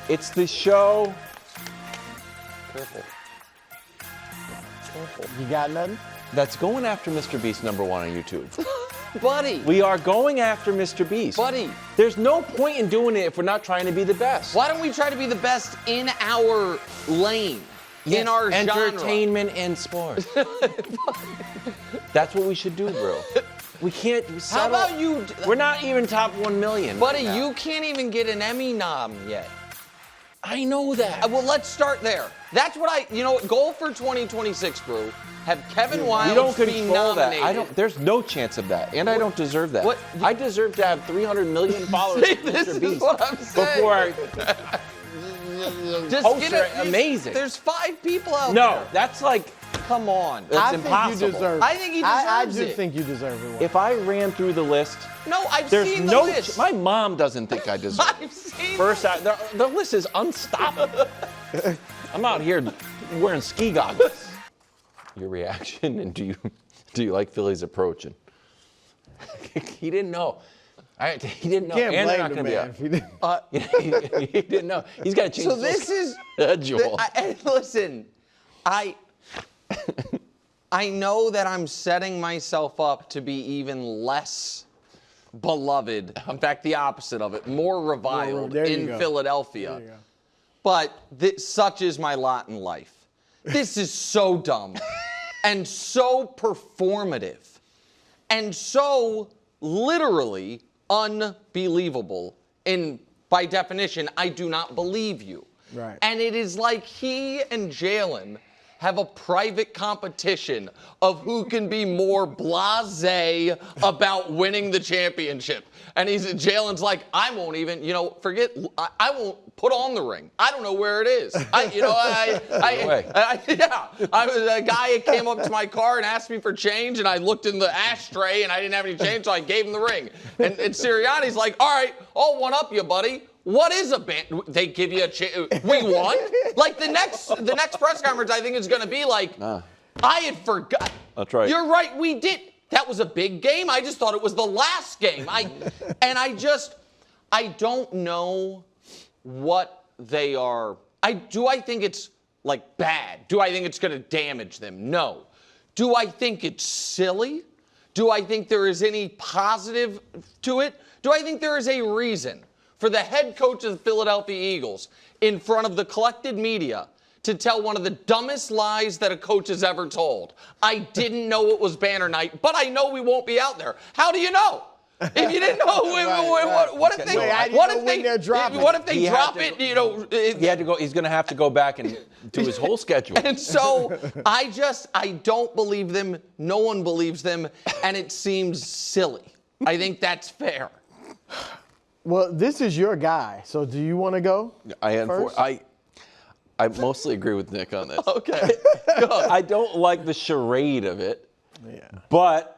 It's the show. Careful. You got nothing? That's going after Mr. Beast #1 on YouTube. Buddy. We are going after Mr. Beast. Buddy. There's no point in doing it if we're not trying to be the best. Why don't we try to be the best in our lane, in our entertainment and sports. That's what we should do, bro. We can't settle. How about you? We're not even top 1 million. Buddy, you can't even get an Emmy nom yet. I know that. Well, let's start there. That's what goal for 2026, Brew. Have Kevin Wildes You don't be control that. nominated. There's no chance of that, and I don't deserve that. What? I deserve to have 300 million followers. See, this Mr. is Beast what I'm saying. Before I Just posts get are amazing. There's 5 people out there. No, that's like, Come on. that's I impossible. think you deserve it. I think he deserves I do it. think you deserve it. If I ran through the list, No, I've there's seen the no. list. My mom doesn't think I deserve it. I've seen First, the list is unstoppable. I'm out here wearing ski goggles. Your reaction, and do you like Philly's approach? And he didn't know. He didn't know. Can't and blame they're not the going man. to be up. He didn't know. He's got to change So his this is schedule. listen, I know that I'm setting myself up to be even less beloved. In fact, the opposite of it, more reviled There you in go. Philadelphia. There you go. But such is my lot in life. This is so dumb and so performative and so literally unbelievable. By definition, I do not believe you. Right. And it is like he and Jalen have a private competition of who can be more blasé about winning the championship. And Jalen's like, I won't even, forget, I won't put on the ring. I don't know where it is. I was a guy that came up to my car and asked me for change, and I looked in the ashtray and I didn't have any change, so I gave him the ring. And Sirianni's like, all right, I'll one up you, buddy. What is a band? They give you a chance. We won? Like the next press conference, I think is going to be like, I had forgot. That's right. You're right. We did. That was a big game. I just thought it was the last game. I don't know what they are. Do I think it's like bad? Do I think it's going to damage them? No. Do I think it's silly? Do I think there is any positive to it? Do I think there is a reason for the head coach of the Philadelphia Eagles in front of the collected media to tell one of the dumbest lies that a coach has ever told? I didn't know it was banner night, but I know we won't be out there. How do you know? If you didn't know, what if they drop it? He had to go. He's going to have to go back and do his whole schedule. And so I don't believe them. No one believes them, and it seems silly. I think that's fair. Well, this is your guy, so do you want to go? I mostly agree with Nick on this. Okay. I don't like the charade of it, but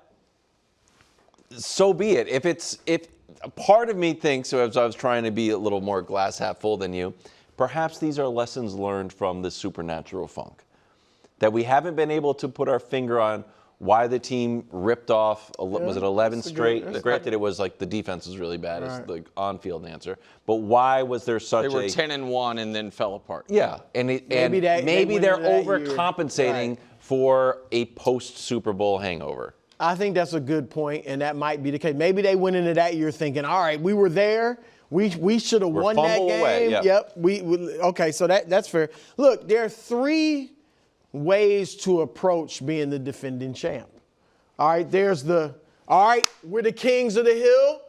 so be it. If a part of me thinks, so as I was trying to be a little more glass half full than you, perhaps these are lessons learned from the supernatural funk, that we haven't been able to put our finger on why the team ripped off, was it 11 straight? Granted, it was like the defense was really bad as the on-field answer. But why was there such They were 10-1 and then fell apart. Yeah, and maybe they're overcompensating for a post-Super Bowl hangover. I think that's a good point, and that might be the case. Maybe they went into that year thinking, all right, we were there. We should have won that game. Away, yeah. Yep. Okay, so that's fair. Look, there are 3 ways to approach being the defending champ. All right, we're the kings of the hill.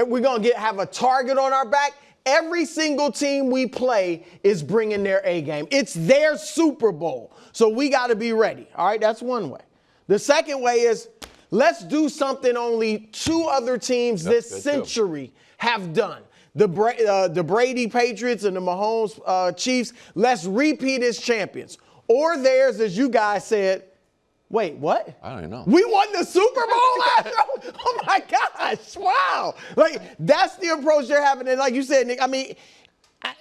We're going to have a target on our back. Every single team we play is bringing their A game. It's their Super Bowl. So we got to be ready. All right, that's one way. The second way is let's do something only 2 other teams this century have done. The Brady Patriots and the Mahomes Chiefs, let's repeat as champions. Or theirs, as you guys said, wait, what? I don't even know. We won the Super Bowl last year? Oh, my gosh. Wow. Like, that's the approach they're having. And like you said, Nick, I mean,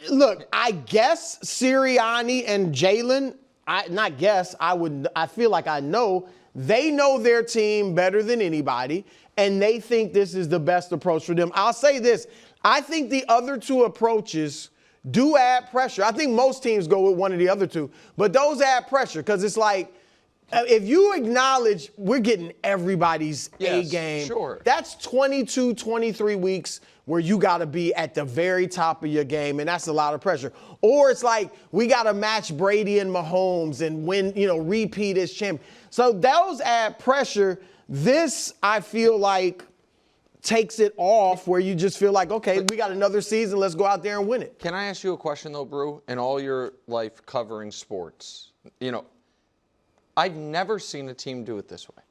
look, I guess Sirianni and Jalen, I feel like I know, they know their team better than anybody, and they think this is the best approach for them. I'll say this. I think the other 2 approaches do add pressure. I think most teams go with one of the other two, but those add pressure because it's like, if you acknowledge we're getting everybody's A game, sure. That's 22, 23 weeks where you got to be at the very top of your game, and that's a lot of pressure. Or it's like we got to match Brady and Mahomes and win, repeat as champion. So those add pressure. This, I feel like, takes it off where you just feel like, okay, we got another season. Let's go out there and win it. Can I ask you a question, though, Brew? In all your life covering sports, I've never seen a team do it this way.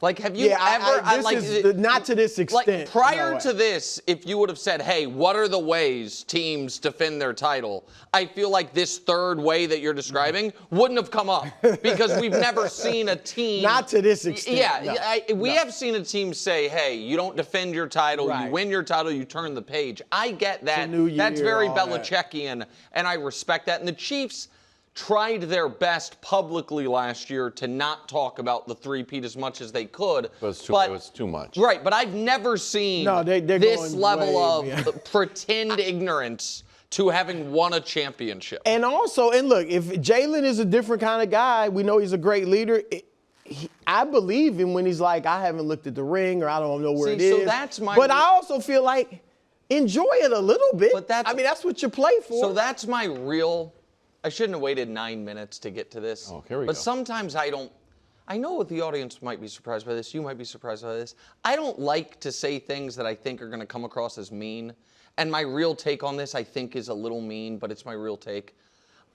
Like, have you ever? Not to this extent. Like, prior to this, if you would have said, hey, what are the ways teams defend their title? I feel like this third way that you're describing wouldn't have come up because we've never seen a team. Not to this extent. Yeah, we have seen a team say, hey, you don't defend your title, you win your title, you turn the page. I get that. That's very Belichickian, and I respect that. And the Chiefs tried their best publicly last year to not talk about the three-peat as much as they could. It was too much. Right, but I've never seen this level of pretend ignorance to having won a championship. And also, look, if Jalen is a different kind of guy, we know he's a great leader. I believe him when he's like, I haven't looked at the ring or I don't know where it is. So that's my. But I also feel like enjoy it a little bit. But that's what you play for. So that's my real. I shouldn't have waited 9 minutes to get to this. Oh, here we go. But sometimes I don't. I know the audience might be surprised by this. You might be surprised by this. I don't like to say things that I think are going to come across as mean. And my real take on this, I think, is a little mean, but it's my real take.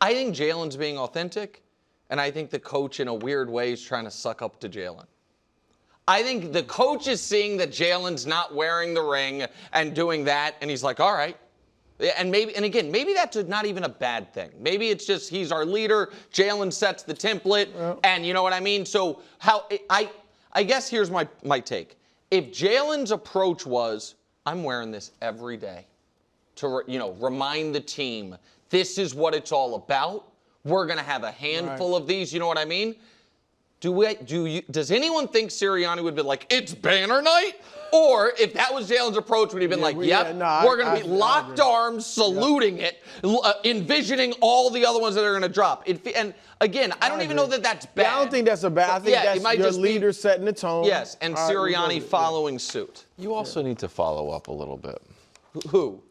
I think Jalen's being authentic, and I think the coach, in a weird way, is trying to suck up to Jalen. I think the coach is seeing that Jalen's not wearing the ring and doing that, and he's like, all right. And maybe that's not even a bad thing. Maybe it's just he's our leader. Jalen sets the template, and you know what I mean. So I guess here's my take. If Jalen's approach was, I'm wearing this every day to remind the team this is what it's all about. We're gonna have a handful of these. You know what I mean? Does anyone think Sirianni would be like, it's banner night? Or if that was Jalen's approach, would he have been we're going to be locked arms, saluting it, envisioning all the other ones that are going to drop. And again, I don't even know that that's bad. Yeah, I don't think that's a bad. I think that's your leader setting the tone. Yes, and Sirianni following suit. You also need to follow up a little bit. Who?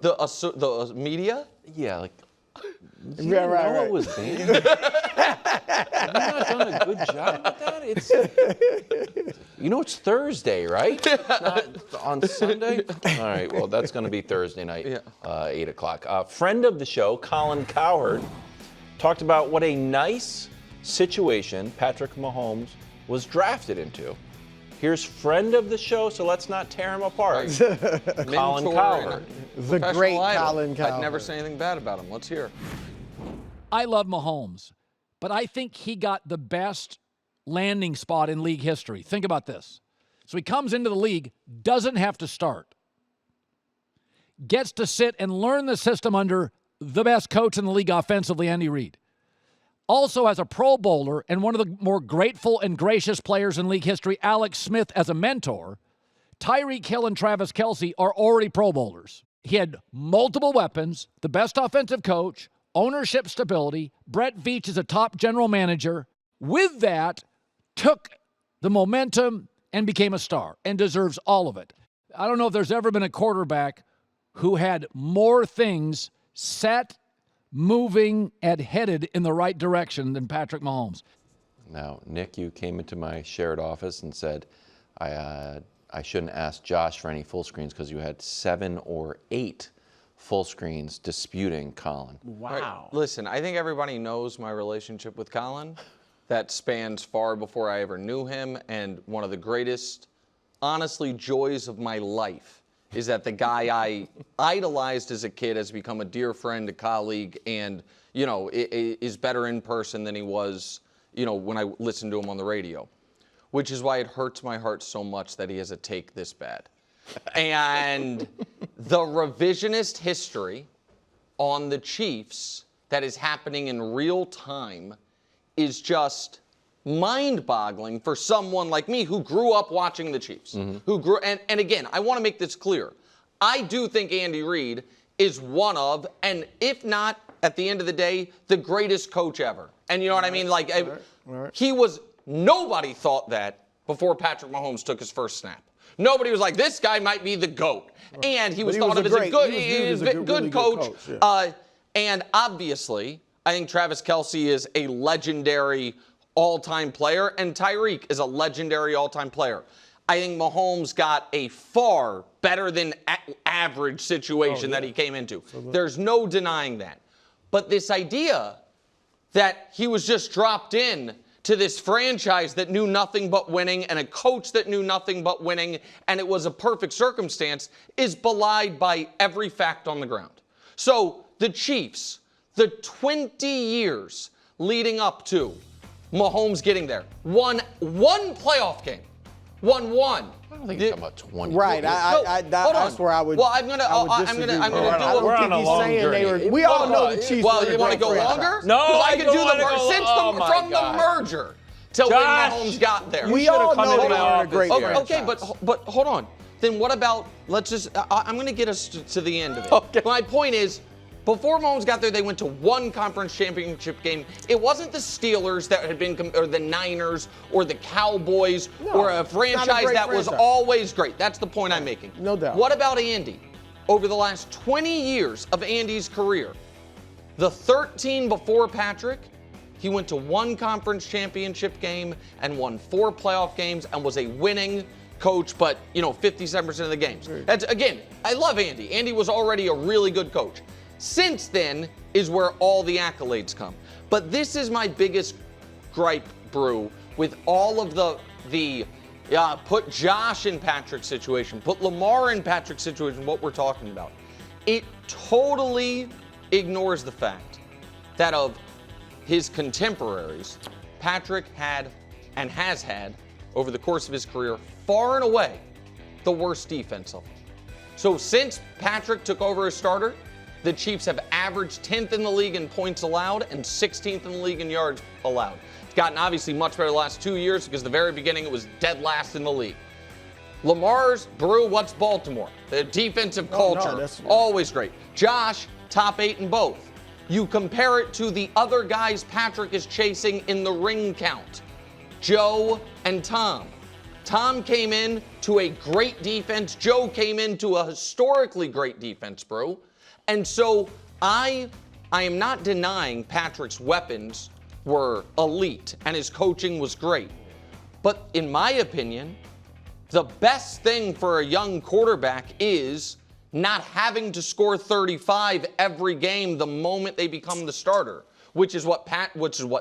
The media? Yeah, like. Right. It was banned. Have you not done a good job with that? It's Thursday, right? Not on Sunday? All right, well, that's going to be Thursday night, 8 o'clock. Friend of the show, Colin Cowherd, talked about what a nice situation Patrick Mahomes was drafted into. Here's friend of the show, so let's not tear him apart. Colin Cowherd. The great Colin Cowherd. I'd never say anything bad about him. Let's hear. I love Mahomes, but I think he got the best landing spot in league history. Think about this. So he comes into the league, doesn't have to start, gets to sit and learn the system under the best coach in the league offensively, Andy Reid. Also as a Pro Bowler and one of the more grateful and gracious players in league history, Alex Smith as a mentor, Tyreek Hill and Travis Kelce are already Pro Bowlers. He had multiple weapons, the best offensive coach, ownership stability. Brett Veach is a top general manager. With that, took the momentum and became a star and deserves all of it. I don't know if there's ever been a quarterback who had more things set, moving, and headed in the right direction than Patrick Mahomes. Now, Nick, you came into my shared office and said, I shouldn't ask Josh for any full screens because you had 7 or 8 full screens disputing Colin. Wow. Right. Listen, I think everybody knows my relationship with Colin. That spans far before I ever knew him, and one of the greatest, honestly, joys of my life is that the guy I idolized as a kid has become a dear friend, a colleague, and, is better in person than he was, when I listened to him on the radio, which is why it hurts my heart so much that he has a take this bad. And the revisionist history on the Chiefs that is happening in real time is just mind-boggling for someone like me who grew up watching the Chiefs. And again, I want to make this clear. I do think Andy Reid is one of, and if not, at the end of the day, the greatest coach ever. And you know what I mean? Like, he was, nobody thought that before Patrick Mahomes took his first snap. Nobody was like, this guy might be the GOAT. And he was thought of as a good coach. Yeah. And obviously, I think Travis Kelce is a legendary all-time player, and Tyreek is a legendary all-time player. I think Mahomes got a far better than average situation that he came into. There's no denying that. But this idea that he was just dropped in to this franchise that knew nothing but winning and a coach that knew nothing but winning and it was a perfect circumstance is belied by every fact on the ground. So the Chiefs, the 20 years leading up to Mahomes getting there, won one playoff game. Won one. I don't think he's talking about 20. Right. That's where I would. Well, I'm gonna do We're on a long journey. We all know the Chiefs. Well, you want to go longer? No, I can do from the merger till when Mahomes got there. We all know they are a great franchise. Okay, but hold on. Then what about? Let's just. I'm gonna get us to the end of it. Okay. My point is, before Mahomes got there, they went to one conference championship game. It wasn't the Steelers that had been, or the Niners, or the Cowboys, or a franchise that was always great. That's the point I'm making. No doubt. What about Andy? Over the last 20 years of Andy's career, the 13 before Patrick, he went to one conference championship game and won 4 playoff games and was a winning coach, but 57% of the games. That's, again, I love Andy. Andy was already a really good coach. Since then is where all the accolades come. But this is my biggest gripe, Brew, with all of the put Josh in Patrick's situation, put Lamar in Patrick's situation, what we're talking about. It totally ignores the fact that of his contemporaries, Patrick had and has had, over the course of his career, far and away the worst defense of them. So since Patrick took over as starter, the Chiefs have averaged 10th in the league in points allowed and 16th in the league in yards allowed. It's gotten obviously much better the last 2 years because the very beginning it was dead last in the league. Lamar's, Brew, what's Baltimore? The defensive culture, always great. Josh, top 8 in both. You compare it to the other guys Patrick is chasing in the ring count. Joe and Tom. Tom came in to a great defense. Joe came into a historically great defense, Brew. And so I am not denying Patrick's weapons were elite and his coaching was great. But in my opinion, the best thing for a young quarterback is not having to score 35 every game the moment they become the starter, which is what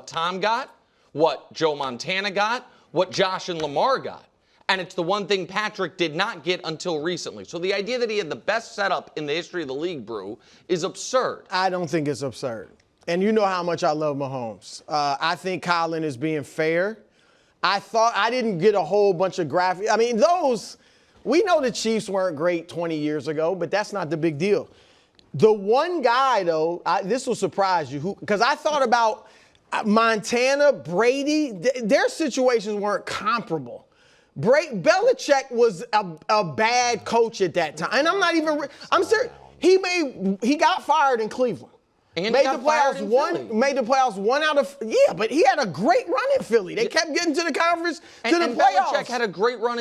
Tom got, what Joe Montana got, what Josh and Lamar got. And it's the one thing Patrick did not get until recently. So the idea that he had the best setup in the history of the league, Brew, is absurd. I don't think it's absurd. And you know how much I love Mahomes. I think Colin is being fair. I didn't get a whole bunch of graphics. I mean, we know the Chiefs weren't great 20 years ago, but that's not the big deal. The one guy, though, this will surprise you, because I thought about Montana, Brady, their situations weren't comparable. Belichick was a bad coach at that time. And I'm serious. He got fired in Cleveland. And made the playoffs one out of, but he had a great run in Philly. They kept getting to the conference, to the playoffs. Belichick had a great run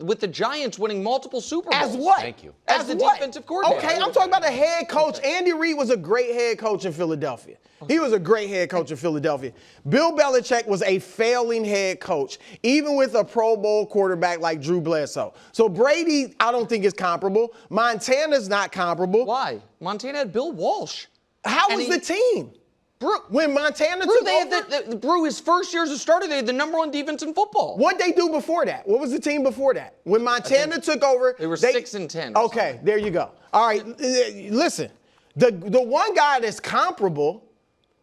with the Giants, winning multiple Super Bowls. As what? Thank you. As the defensive coordinator. Okay, I'm talking about a head coach. Andy Reid was a great head coach in Philadelphia. He was a great head coach in Philadelphia. Bill Belichick was a failing head coach, even with a Pro Bowl quarterback like Drew Bledsoe. So Brady, I don't think is comparable. Montana's not comparable. Why? Montana had Bill Walsh. How was the team? Brew, when Montana took over? Brew, his first year as a starter, they had the #1 defense in football. What'd they do before that? What was the team before that? When Montana took over, they were 6-10. Okay, there you go. All right, listen. The one guy that's comparable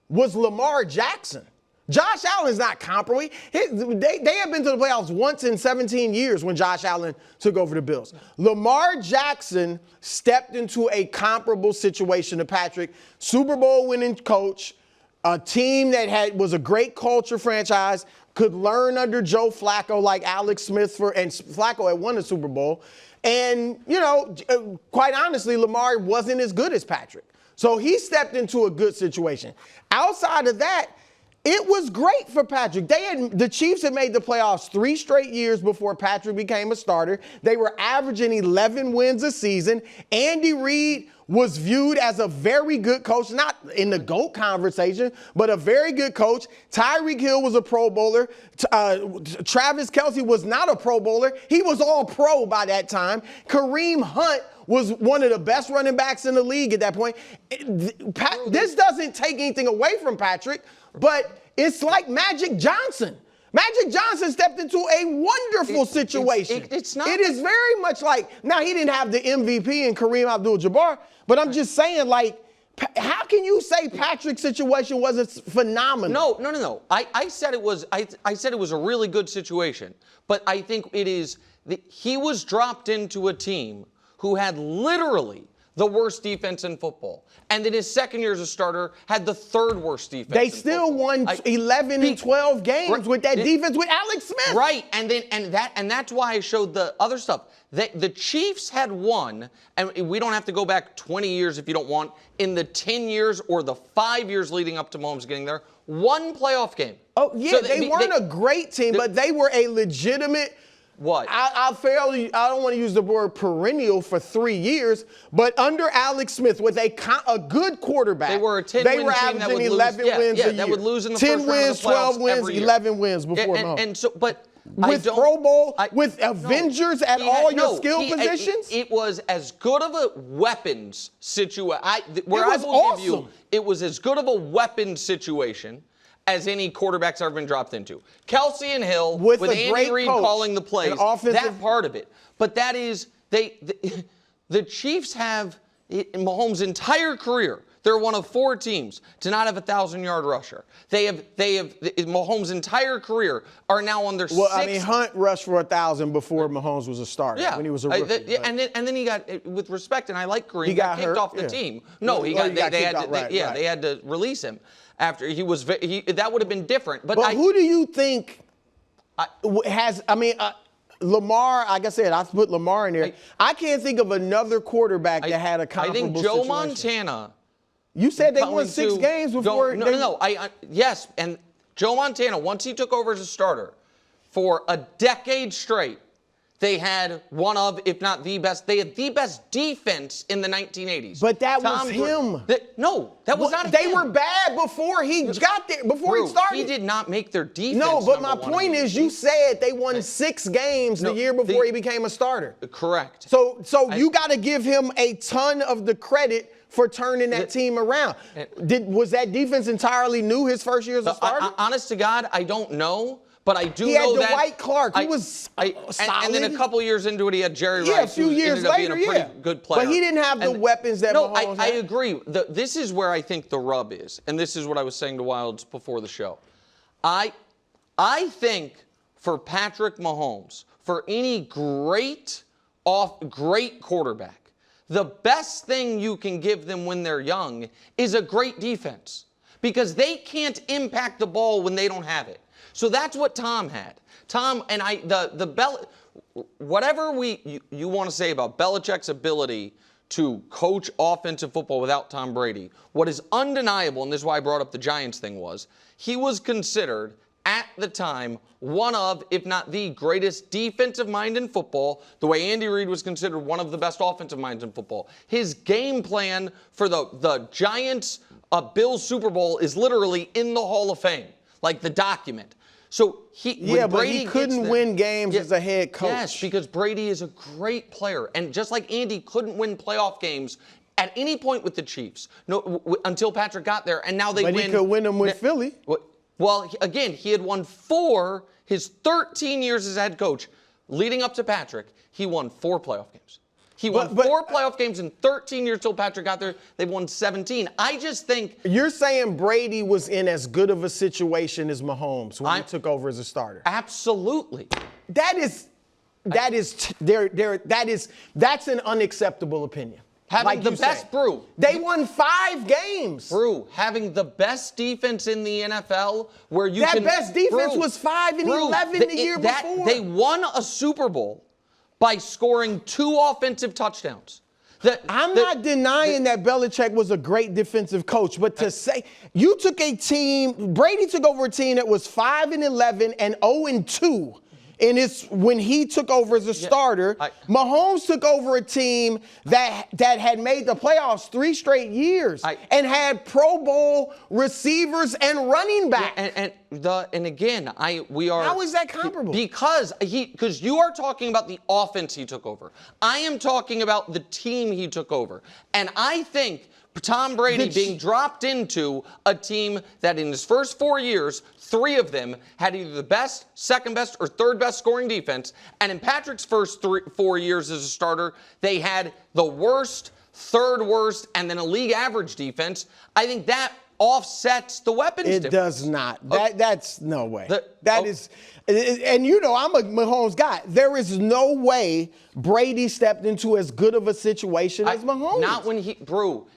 was Lamar Jackson. Josh Allen's not comparable. They have been to the playoffs once in 17 years when Josh Allen took over the Bills. Lamar Jackson stepped into a comparable situation to Patrick. Super Bowl winning coach, a team that was a great culture franchise, could learn under Joe Flacco like Alex Smith and Flacco had won the Super Bowl. And, quite honestly, Lamar wasn't as good as Patrick. So he stepped into a good situation. Outside of that, it was great for Patrick. The Chiefs had made the playoffs 3 straight years before Patrick became a starter. They were averaging 11 wins a season. Andy Reid was viewed as a very good coach, not in the GOAT conversation, but a very good coach. Tyreek Hill was a Pro Bowler. Travis Kelce was not a Pro Bowler. He was all pro by that time. Kareem Hunt was one of the best running backs in the league at that point. This doesn't take anything away from Patrick, but it's like Magic Johnson. Magic Johnson stepped into a wonderful situation. It's not. It is very much like, now he didn't have the MVP in Kareem Abdul-Jabbar, but I'm just saying, like, how can you say Patrick's situation wasn't phenomenal? No. I said it was. I said it was a really good situation, but I think it is. He was dropped into a team who had literally the worst defense in football. And in his second year as a starter, had the 3rd worst defense. They still won 11 and 12 games with that defense with Alex Smith. Right, and that's why I showed the other stuff. The Chiefs had won, and we don't have to go back 20 years if you don't want, in the 10 years or the 5 years leading up to Mahomes getting there, 1 playoff game. Oh, yeah, so they weren't a great team, but they were a legitimate. What? I don't want to use the word perennial for 3 years, but under Alex Smith, with a good quarterback, they were a 10-win team averaging that would 11 lose, wins a year. that would lose in the 10 first wins, round of the playoffs 12 wins, 11 wins before Mahomes. And so, but with Pro Bowl, with Avengers at all your skill positions? It was as good of a weapons situation. Give you, it was as good of a weapons situation as any quarterback's ever been dropped into. Kelce and Hill, with Andy Reid calling the plays, that part of it. But that is, the Chiefs have, in Mahomes' entire career, they're one of 4 teams to not have a 1,000-yard rusher. They have Mahomes' entire career are now on their 6th. Well, I mean, Hunt rushed for 1,000 before Mahomes was a starter. Yeah, when he was a rookie. And then he got, with respect, and I like Kareem, he got kicked hurt off the team. No, they had to release him after he was. That would have been different. But who do you think has? I mean. Lamar, like I said, I put Lamar in there. I can't think of another quarterback that had a comparable situation. I think Joe Montana. You said they won 6 games before. Yes, and Joe Montana, once he took over as a starter, for a decade straight, they had one of, if not the best, they had the best defense in the 1980s. But that was him. No, that was not him. They were bad before he got there, before he started. He did not make their defense. No, but my point is, you said they won 6 games the year before he became a starter. Correct. So you got to give him a ton of the credit for turning that team around. Was that defense entirely new his first year as a starter? Honest to God, I don't know. But I do know that. He had Dwight Clark. He was solid. And then a couple years into it, he had Jerry Wright. Yeah, a few years later, being a pretty good player. But he didn't have the weapons that Mahomes had. I agree. This is where I think the rub is. And this is what I was saying to Wilds before the show. I think for Patrick Mahomes, for any great quarterback, the best thing you can give them when they're young is a great defense. Because they can't impact the ball when they don't have it. So that's what Tom had. Tom and whatever you want to say about Belichick's ability to coach offensive football without Tom Brady, what is undeniable, and this is why I brought up the Giants thing, was he was considered at the time one of, if not the greatest defensive mind in football, the way Andy Reid was considered one of the best offensive minds in football. His game plan for the Giants Bills Super Bowl is literally in the Hall of Fame, like the document. So but he couldn't win games as a head coach. Yes, because Brady is a great player. And just like Andy couldn't win playoff games at any point with the Chiefs until Patrick got there, and now they win. But he could win them with Philly. Well, again, he had won 4 his 13 years as head coach. Leading up to Patrick, he won 4 playoff games. He won 4 playoff games in 13 years till Patrick got there. They've won 17. I just think... You're saying Brady was in as good of a situation as Mahomes when he took over as a starter. Absolutely. That's an unacceptable opinion. Having like the you best, said. Brew. They won 5 games. Brew, having the best defense in the NFL, where you That can. best defense Brew, was 5 and Brew, 11 the year before. They won a Super Bowl by scoring 2 offensive touchdowns. I'm not denying that Belichick was a great defensive coach, but to say you took a team, Brady took over a team that was 5 and 11 and 0 and 2. And it's when he took over as a starter. Mahomes took over a team that had made the playoffs 3 straight years and had Pro Bowl receivers and running backs. And again, we are. How is that comparable? Because you are talking about the offense he took over. I am talking about the team he took over, and I think Tom Brady being dropped into a team that in his first 4 years, 3 of them had either the best, second best, or third best scoring defense. And in Patrick's first 4 years as a starter, they had the worst, third worst, and then a league average defense. I think that offsets the weapons difference. It does not. That's no way. That is, and you know I'm a Mahomes guy. There is no way Brady stepped into as good of a situation as Mahomes.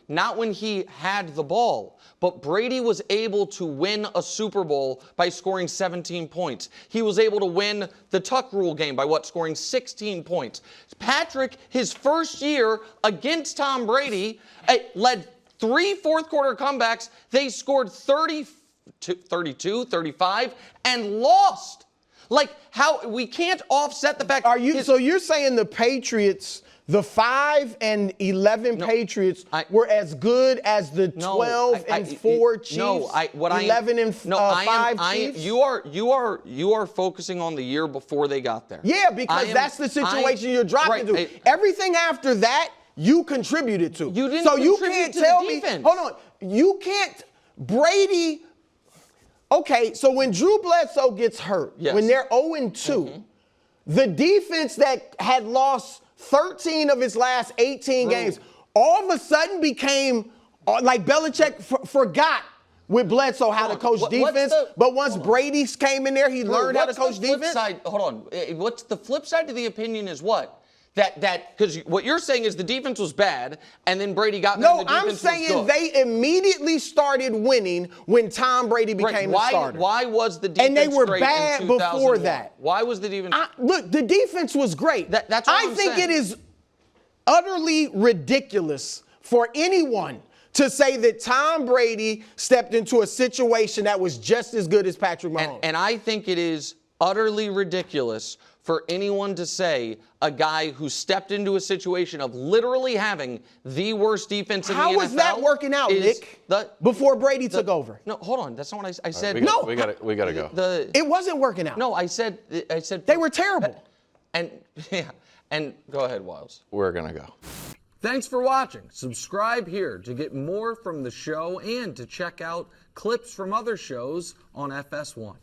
Not when he had the ball. But Brady was able to win a Super Bowl by scoring 17 points. He was able to win the Tuck Rule game by scoring 16 points. Patrick, his first year against Tom Brady, led 3 fourth-quarter comebacks. They scored 32, 35, and lost. Like, how we can't offset the fact. So you're saying the Patriots, the 5 and 11 Patriots, were as good as the 12 and 4 Chiefs? 11 and 5 Chiefs? You are focusing on the year before they got there. Yeah, because that's the situation you're dropping into. Everything after that, you contributed to. You didn't. So you can't tell me. Hold on. You can't. Brady. Okay, so when Drew Bledsoe gets hurt, when they're 0-2, the defense that had lost 13 of his last 18 games all of a sudden became like Belichick forgot with Bledsoe how to coach defense. But once Brady came in there, he learned how to coach defense. Hold on. What's the flip side of the opinion is what? Because what you're saying is the defense was bad, and then Brady got there and the defense was good. I'm saying they immediately started winning when Tom Brady became the starter. Why was the defense and they were great bad in before that. Why was the defense? Look, the defense was great. That's what I think it is utterly ridiculous for anyone to say that Tom Brady stepped into a situation that was just as good as Patrick Mahomes. And I think it is utterly ridiculous for anyone to say a guy who stepped into a situation of literally having the worst defense in the NFL. How was that working out, Nick? Before Brady took over? No, hold on. That's not what I said. We got to go. It wasn't working out. No, I said they were terrible. And go ahead, Wiles. We're going to go. Thanks for watching. Subscribe here to get more from the show and to check out clips from other shows on FS1.